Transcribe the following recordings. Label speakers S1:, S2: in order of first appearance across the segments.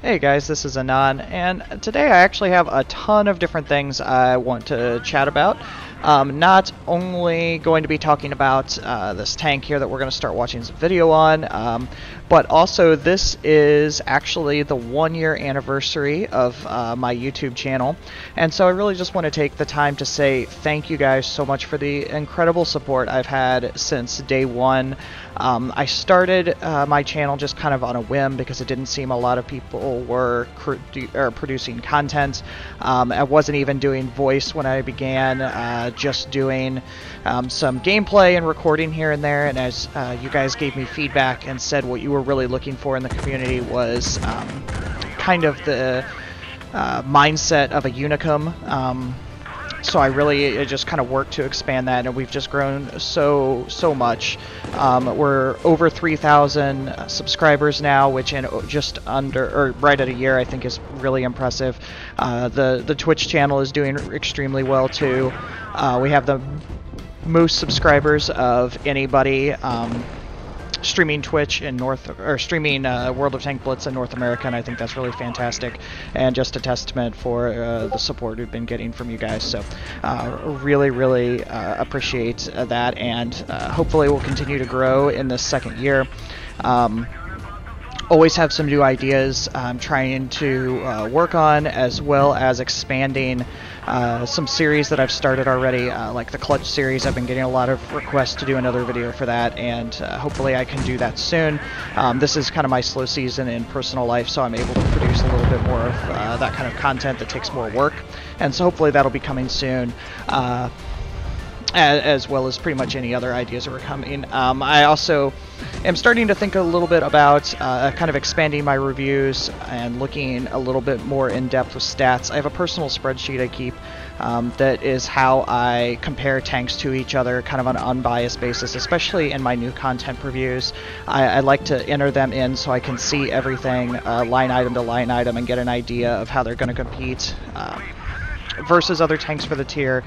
S1: Hey guys, this is Anon, and today I actually have a ton of different things I want to chat about. Not only going to be talking about this tank here that we're going to start watching some video on, but also this is actually the 1-year anniversary of my YouTube channel, and so I really just want to take the time to say thank you guys so much for the incredible support I've had since day one. I started my channel just kind of on a whim because it didn't seem a lot of people were producing content. I wasn't even doing voice when I began, just doing some gameplay and recording here and there, and as you guys gave me feedback and said what you were really looking for in the community was kind of the mindset of a unicum. So I really just kind of worked to expand that, and we've just grown so much. We're over 3,000 subscribers now, which in just under, or right at a year, I think is really impressive. The Twitch channel is doing extremely well too. We have the most subscribers of anybody streaming Twitch in streaming World of Tank Blitz in North America, and I think that's really fantastic, and just a testament for the support we've been getting from you guys. So really appreciate that, and hopefully we'll continue to grow in this second year. Always have some new ideas I'm trying to work on, as well as expanding some series that I've started already, like the Clutch series. I've been getting a lot of requests to do another video for that, and hopefully I can do that soon. This is kind of my slow season in personal life, so I'm able to produce a little bit more of that kind of content that takes more work, and so hopefully that'll be coming soon. As well as pretty much any other ideas that are coming. I also am starting to think a little bit about kind of expanding my reviews and looking a little bit more in depth with stats. I have a personal spreadsheet I keep that is how I compare tanks to each other, kind of on an unbiased basis, especially in my new content reviews. I like to enter them in so I can see everything line item to line item and get an idea of how they're going to compete versus other tanks for the tier.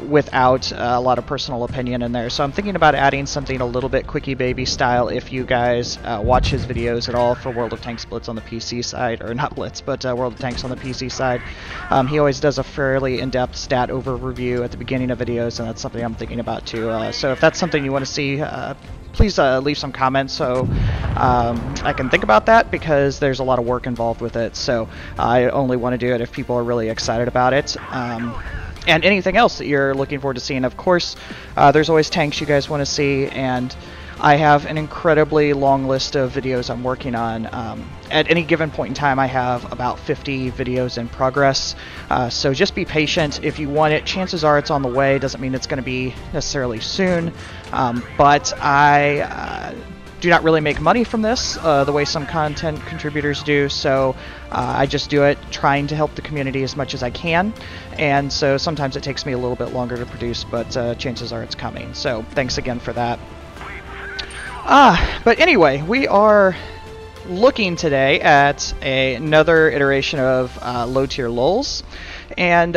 S1: Without a lot of personal opinion in there. So I'm thinking about adding something a little bit Quickie Baby style. If you guys watch his videos at all for World of Tanks Blitz on the PC side, or not Blitz, but World of Tanks on the PC side, he always does a fairly in-depth stat over review at the beginning of videos, and that's something I'm thinking about too. So if that's something you want to see, please leave some comments so I can think about that, because there's a lot of work involved with it. So I only want to do it if people are really excited about it. And anything else that you're looking forward to seeing. Of course, there's always tanks you guys want to see, and I have an incredibly long list of videos I'm working on. At any given point in time, I have about 50 videos in progress, so just be patient. If you want it, chances are it's on the way. Doesn't mean it's going to be necessarily soon, but I do not really make money from this the way some content contributors do, so I just do it trying to help the community as much as I can, and so sometimes it takes me a little bit longer to produce, but chances are it's coming. So thanks again for that. But anyway, we are looking today at another iteration of low tier Lolz, and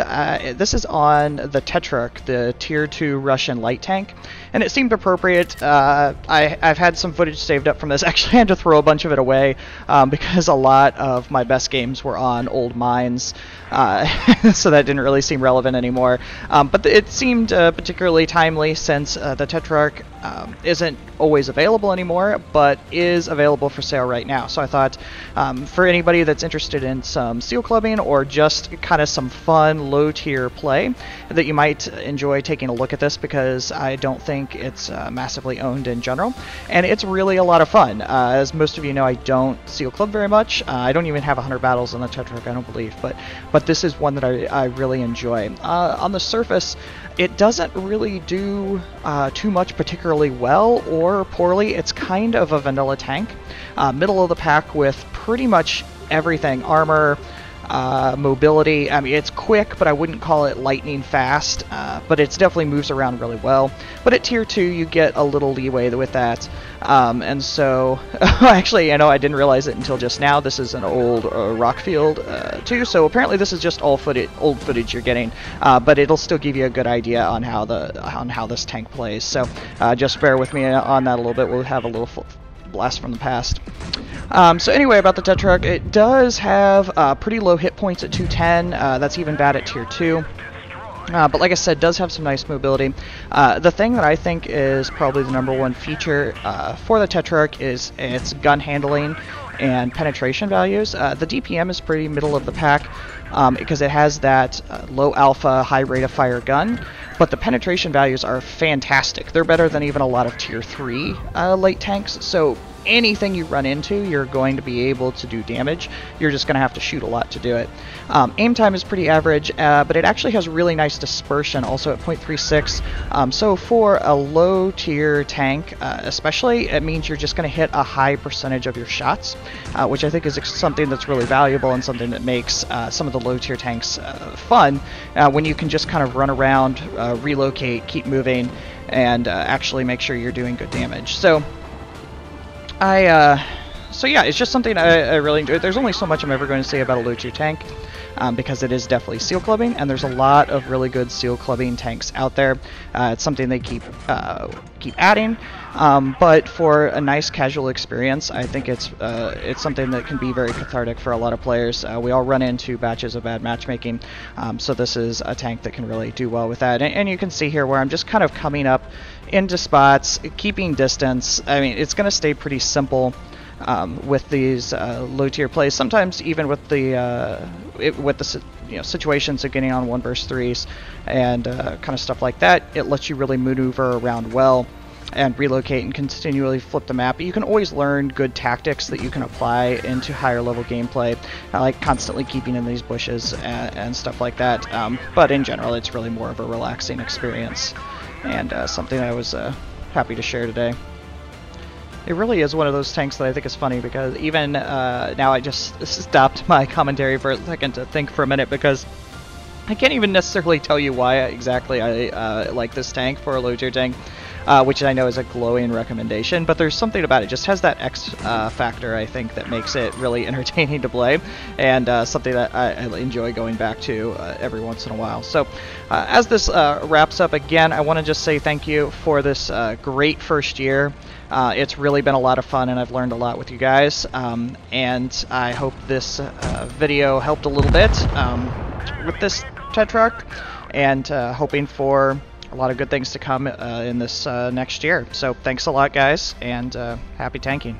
S1: this is on the Tetrarch, the tier 2 Russian light tank, and it seemed appropriate. I've had some footage saved up from this. Actually, I had to throw a bunch of it away because a lot of my best games were on old mines, so that didn't really seem relevant anymore. But it seemed particularly timely since the Tetrarch isn't always available anymore, but is available for sale right now. So I thought for anybody that's interested in some seal clubbing or just kind of some fun low tier play, that you might enjoy taking a look at this, because I don't think it's massively owned in general, and it's really a lot of fun. As most of you know, I don't seal club very much. I don't even have 100 battles on the Tetrarch, I don't believe, but this is one that I really enjoy. On the surface, it doesn't really do too much particularly well or poorly. It's kind of a vanilla tank, middle of the pack with pretty much everything: armor, mobility. I mean, it's quick, but I wouldn't call it lightning fast, but it definitely moves around really well. But at tier 2, you get a little leeway with that, and so actually, I didn't realize it until just now. This is an old rock field too, so apparently this is just old footage you're getting, but it'll still give you a good idea on how this tank plays. So just bear with me on that a little bit. We'll have a little blast from the past. So anyway, about the Tetrarch, it does have pretty low hit points at 210. That's even bad at tier 2. But like I said, does have some nice mobility. The thing that I think is probably the #1 feature for the Tetrarch is its gun handling and penetration values. The DPM is pretty middle of the pack because it has that low alpha, high rate of fire gun, but the penetration values are fantastic. They're better than even a lot of tier 3 late tanks, so anything you run into, you're going to be able to do damage. You're just going to have to shoot a lot to do it. Aim time is pretty average, but it actually has really nice dispersion, also at 0.36. So for a low tier tank, especially, it means you're just going to hit a high percentage of your shots, which I think is something that's really valuable and something that makes some of the low tier tanks fun when you can just kind of run around, relocate, keep moving, and actually make sure you're doing good damage. So so yeah, it's just something I really enjoy. There's only so much I'm ever going to say about a low tier tank, because it is definitely seal clubbing, and there's a lot of really good seal clubbing tanks out there. It's something they keep adding, but for a nice casual experience, I think it's something that can be very cathartic for a lot of players. We all run into batches of bad matchmaking, so this is a tank that can really do well with that. And you can see here where I'm just kind of coming up into spots, keeping distance. I mean, it's going to stay pretty simple with these low tier plays. Sometimes even with the situations of getting on 1 versus 3s and kind of stuff like that, it lets you really maneuver around well and relocate and continually flip the map. But you can always learn good tactics that you can apply into higher level gameplay, like constantly keeping in these bushes and stuff like that. But in general, it's really more of a relaxing experience, and something I was happy to share today. It really is one of those tanks that I think is funny, because even now I just stopped my commentary for a second to think for a minute, because I can't even necessarily tell you why exactly I like this tank for a low tier tank, which I know is a glowing recommendation, but there's something about it. Just has that X factor, I think, that makes it really entertaining to play, and something that I enjoy going back to every once in a while. So as this wraps up, again, I want to just say thank you for this great first year. It's really been a lot of fun, and I've learned a lot with you guys, and I hope this video helped a little bit with this Tetrarch, and hoping for a lot of good things to come in this next year. So thanks a lot, guys, and happy tanking.